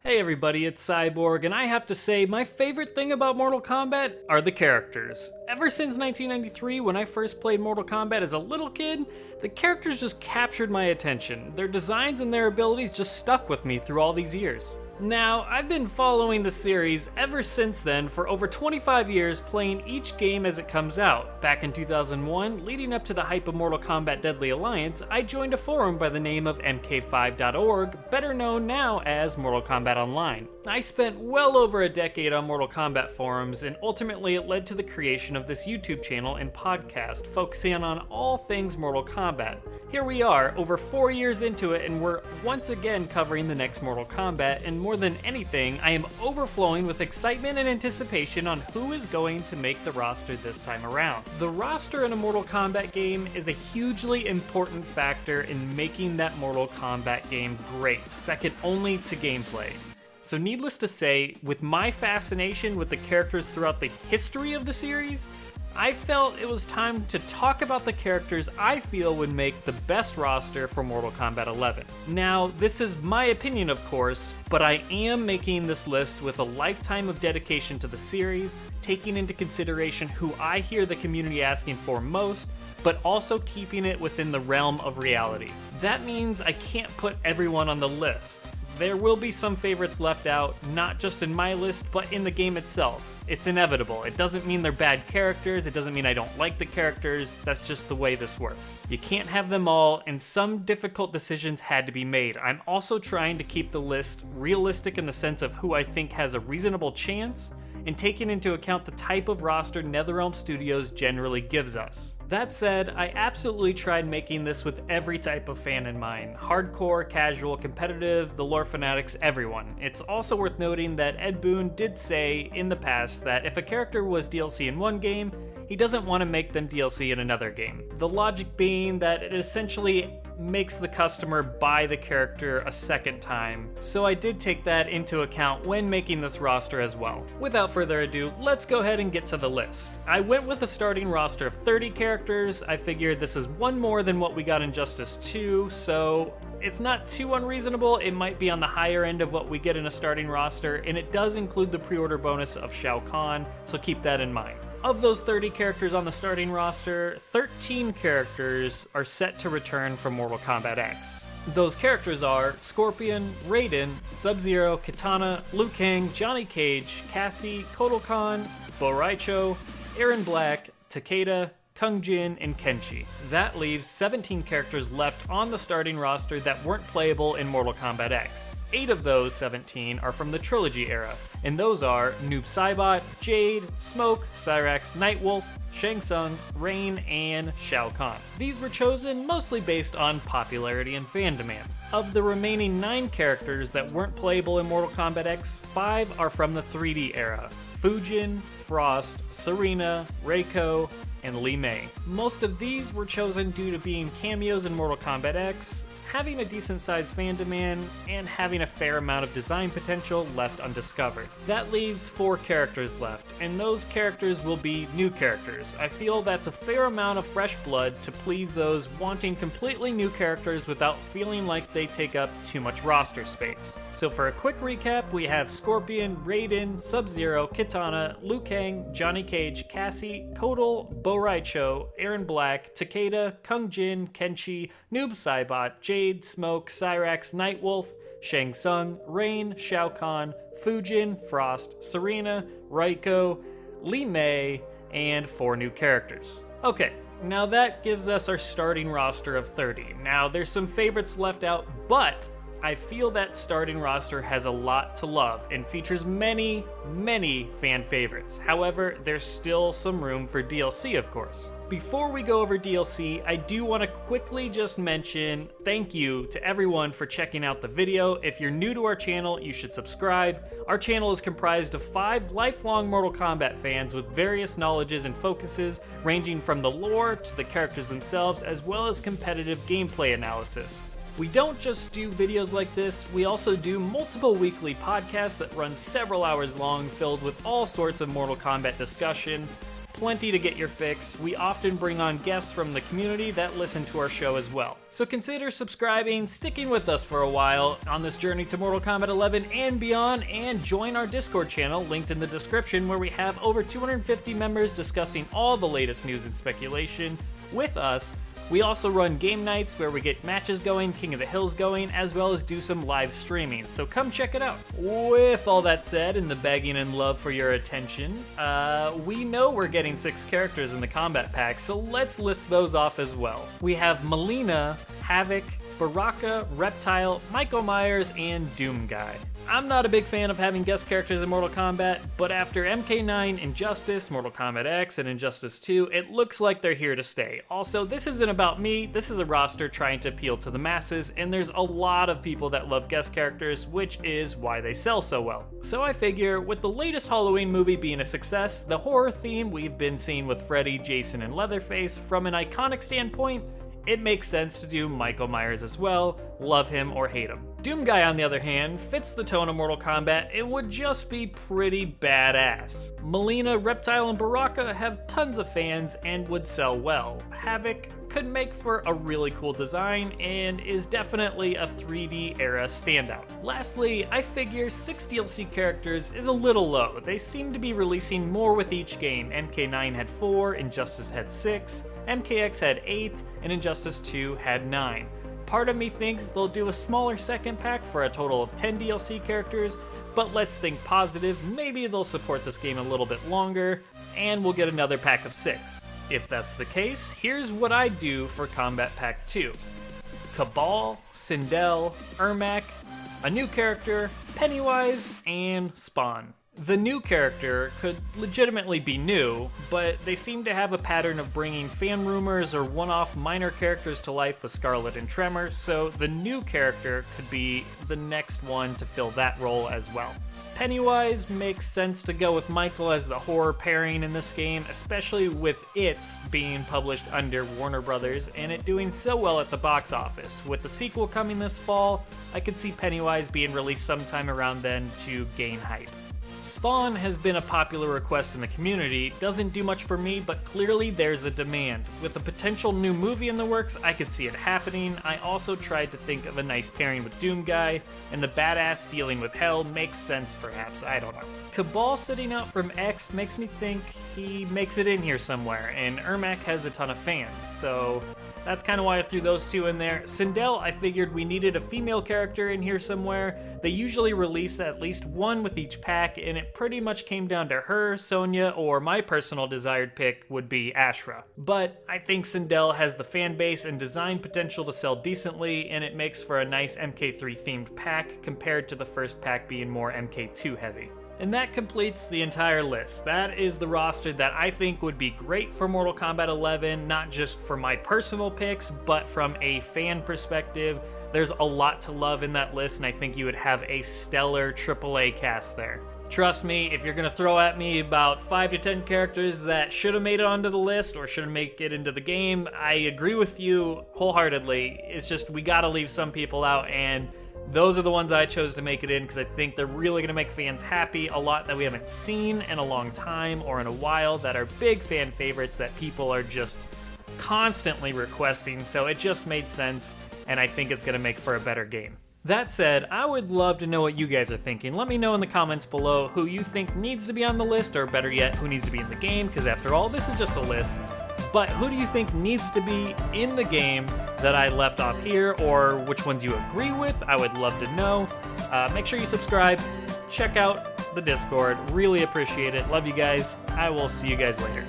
Hey everybody, it's Cyborg, and I have to say my favorite thing about Mortal Kombat are the characters. Ever since 1993, when I first played Mortal Kombat as a little kid, the characters just captured my attention. Their designs and their abilities just stuck with me through all these years. Now, I've been following the series ever since then for over 25 years, playing each game as it comes out. Back in 2001, leading up to the hype of Mortal Kombat Deadly Alliance, I joined a forum by the name of mk5.org, better known now as Mortal Kombat Online. I spent well over a decade on Mortal Kombat forums, and ultimately it led to the creation of this YouTube channel and podcast, focusing on all things Mortal Kombat. Here we are, over 4 years into it, and we're once again covering the next Mortal Kombat, and more than anything, I am overflowing with excitement and anticipation on who is going to make the roster this time around. The roster in a Mortal Kombat game is a hugely important factor in making that Mortal Kombat game great, second only to gameplay. So needless to say, with my fascination with the characters throughout the history of the series, I felt it was time to talk about the characters I feel would make the best roster for Mortal Kombat 11. Now, this is my opinion of course, but I am making this list with a lifetime of dedication to the series, taking into consideration who I hear the community asking for most, but also keeping it within the realm of reality. That means I can't put everyone on the list. There will be some favorites left out, not just in my list, but in the game itself. It's inevitable. It doesn't mean they're bad characters, it doesn't mean I don't like the characters, that's just the way this works. You can't have them all, and some difficult decisions had to be made. I'm also trying to keep the list realistic in the sense of who I think has a reasonable chance, and taking into account the type of roster NetherRealm Studios generally gives us. That said, I absolutely tried making this with every type of fan in mind. Hardcore, casual, competitive, the lore fanatics, everyone. It's also worth noting that Ed Boon did say in the past that if a character was DLC in one game, he doesn't want to make them DLC in another game. The logic being that it essentially makes the customer buy the character a second time, so I did take that into account when making this roster as well. Without further ado, let's go ahead and get to the list. I went with a starting roster of 30 characters. I figured this is one more than what we got in Justice 2, so it's not too unreasonable. It might be on the higher end of what we get in a starting roster, and it does include the pre-order bonus of Shao Kahn, so keep that in mind. Of those 30 characters on the starting roster, 13 characters are set to return from Mortal Kombat X. Those characters are Scorpion, Raiden, Sub-Zero, Kitana, Liu Kang, Johnny Cage, Cassie, Kotal Kahn, Rai Cho, Erron Black, Takeda, Kung Jin, and Kenshi. That leaves 17 characters left on the starting roster that weren't playable in Mortal Kombat X. 8 of those 17 are from the Trilogy era, and those are Noob, Jade, Smoke, Cyrax, Nightwolf, Shang Tsung, Rain, and Shao Kahn. These were chosen mostly based on popularity and fan demand. Of the remaining 9 characters that weren't playable in Mortal Kombat X, 5 are from the 3D era: Fujin, Frost, Sareena, Reiko, and Li Mei. Most of these were chosen due to being cameos in Mortal Kombat X, having a decent sized fan demand, and having a fair amount of design potential left undiscovered. That leaves 4 characters left, and those characters will be new characters. I feel that's a fair amount of fresh blood to please those wanting completely new characters without feeling like they take up too much roster space. So for a quick recap, we have Scorpion, Raiden, Sub-Zero, Kitana, Liu Kang, Johnny Cage, Cassie, Kotal, Rai Cho, Erron Black, Takeda, Kung Jin, Kenshi, Noob, Jade, Smoke, Cyrax, Nightwolf, Shang Tsung, Rain, Shao Kahn, Fujin, Frost, Sareena, Reiko, Li Mei, and 4 new characters. Okay, now that gives us our starting roster of 30. Now there's some favorites left out, but I feel that starting roster has a lot to love and features many fan favorites. However, there's still some room for DLC, of course. Before we go over DLC, I do want to quickly just mention thank you to everyone for checking out the video. If you're new to our channel, you should subscribe. Our channel is comprised of 5 lifelong Mortal Kombat fans with various knowledges and focuses, ranging from the lore to the characters themselves, as well as competitive gameplay analysis. We don't just do videos like this, we also do multiple weekly podcasts that run several hours long, filled with all sorts of Mortal Kombat discussion, plenty to get your fix. We often bring on guests from the community that listen to our show as well. So consider subscribing, sticking with us for a while on this journey to Mortal Kombat 11 and beyond, and join our Discord channel linked in the description, where we have over 250 members discussing all the latest news and speculation with us. We also run game nights where we get matches going, King of the Hills going, as well as do some live streaming, so come check it out. With all that said, and the begging and love for your attention, we know we're getting 6 characters in the Kombat Pack, so let's list those off as well. We have Mileena, Havik, Baraka, Reptile, Michael Myers, and Doom Guy. I'm not a big fan of having guest characters in Mortal Kombat, but after MK9, Injustice, Mortal Kombat X, and Injustice 2, it looks like they're here to stay. Also, this isn't about me, this is a roster trying to appeal to the masses, and there's a lot of people that love guest characters, which is why they sell so well. So I figure, with the latest Halloween movie being a success, the horror theme we've been seeing with Freddy, Jason, and Leatherface, from an iconic standpoint, it makes sense to do Michael Myers as well, love him or hate him. Doom Guy, on the other hand, fits the tone of Mortal Kombat and would just be pretty badass. Mileena, Reptile, and Baraka have tons of fans and would sell well. Havik could make for a really cool design and is definitely a 3D era standout. Lastly, I figure 6 DLC characters is a little low. They seem to be releasing more with each game. MK9 had 4, Injustice had 6, MKX had 8, and Injustice 2 had 9. Part of me thinks they'll do a smaller second pack for a total of 10 DLC characters, but let's think positive. Maybe they'll support this game a little bit longer, and we'll get another pack of 6. If that's the case, here's what I'd do for Kombat Pack 2. Kabal, Sindel, Ermac, a new character, Pennywise, and Spawn. The new character could legitimately be new, but they seem to have a pattern of bringing fan rumors or one-off minor characters to life with Scarlet and Tremor, so the new character could be the next one to fill that role as well. Pennywise makes sense to go with Michael as the horror pairing in this game, especially with it being published under Warner Brothers and it doing so well at the box office. With the sequel coming this fall, I could see Pennywise being released sometime around then to gain hype. Spawn has been a popular request in the community. Doesn't do much for me, but clearly there's a demand. With a potential new movie in the works, I could see it happening. I also tried to think of a nice pairing with Doom Guy, and the badass dealing with Hell makes sense perhaps, I don't know. Kabal sitting out from X makes me think he makes it in here somewhere, and Ermac has a ton of fans, so that's kind of why I threw those 2 in there. Sindel, I figured we needed a female character in here somewhere. They usually release at least 1 with each pack, and it pretty much came down to her, Sonya, or my personal desired pick would be Ashrah. But I think Sindel has the fan base and design potential to sell decently, and it makes for a nice MK3 themed pack compared to the first pack being more MK2 heavy. And that completes the entire list. That is the roster that I think would be great for Mortal Kombat 11, not just for my personal picks, but from a fan perspective. There's a lot to love in that list, and I think you would have a stellar AAA cast there. Trust me, if you're gonna throw at me about 5 to 10 characters that should have made it onto the list or should have made it into the game, I agree with you wholeheartedly. It's just we gotta leave some people out, and those are the ones I chose to make it in because I think they're really going to make fans happy. A lot that we haven't seen in a long time or in a while that are big fan favorites that people are just constantly requesting, so it just made sense, and I think it's going to make for a better game. That said, I would love to know what you guys are thinking. Let me know in the comments below who you think needs to be on the list, or better yet, who needs to be in the game, because after all, this is just a list. But who do you think needs to be in the game that I left off here, or which ones you agree with? I would love to know. Make sure you subscribe, check out the Discord, really appreciate it. Love you guys. I will see you guys later.